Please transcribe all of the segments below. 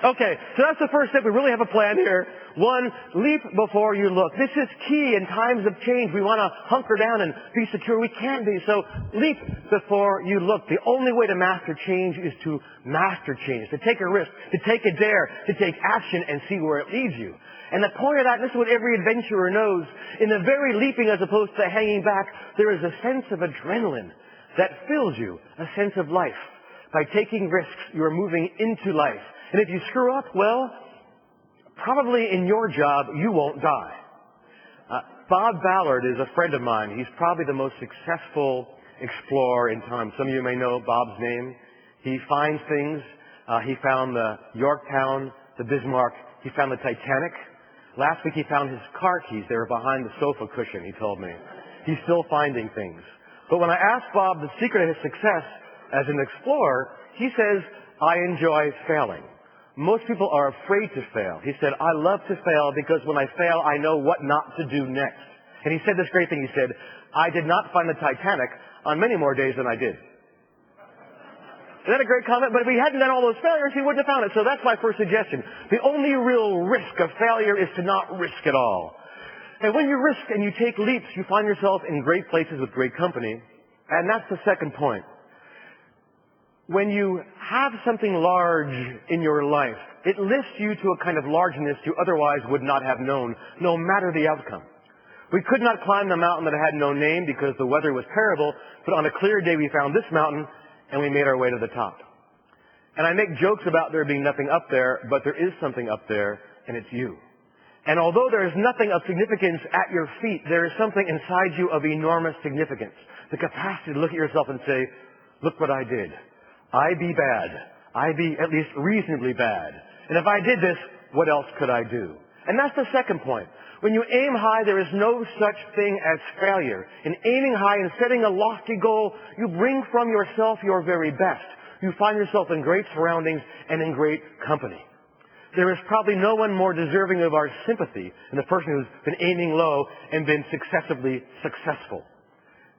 Okay, so that's the first step. We really have a plan here. One, leap before you look. This is key in times of change. We want to hunker down and be secure. We can't be. So leap before you look. The only way to master change is to master change, to take a risk, to take a dare, to take action and see where it leads you. And the point of that, and this is what every adventurer knows, in the very leaping as opposed to hanging back, there is a sense of adrenaline that fills you, a sense of life. By taking risks, you are moving into life. And if you screw up, well, probably in your job, you won't die. Bob Ballard is a friend of mine. He's probably the most successful explorer in time. Some of you may know Bob's name. He finds things. He found the Yorktown, the Bismarck. He found the Titanic. Last week he found his car keys. They were behind the sofa cushion, he told me. He's still finding things. But when I asked Bob the secret of his success as an explorer, he says, I enjoy failing. Most people are afraid to fail. He said, I love to fail because when I fail, I know what not to do next. And he said this great thing. He said, I did not find the Titanic on many more days than I did. Isn't that a great comment? But if he hadn't done all those failures, he wouldn't have found it. So that's my first suggestion. The only real risk of failure is to not risk at all. And when you risk and you take leaps, you find yourself in great places with great company. And that's the second point. When you have something large in your life, it lifts you to a kind of largeness you otherwise would not have known, no matter the outcome. We could not climb the mountain that had no name because the weather was terrible, but on a clear day we found this mountain and we made our way to the top. And I make jokes about there being nothing up there, but there is something up there, and it's you. And although there is nothing of significance at your feet, there is something inside you of enormous significance. The capacity to look at yourself and say, look what I did. I be bad. I be at least reasonably bad. And if I did this, what else could I do? And that's the second point. When you aim high, there is no such thing as failure. In aiming high and setting a lofty goal, you bring from yourself your very best. You find yourself in great surroundings and in great company. There is probably no one more deserving of our sympathy than the person who's been aiming low and been successively successful.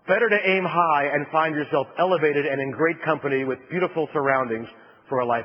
Better to aim high and find yourself elevated and in great company with beautiful surroundings for a life.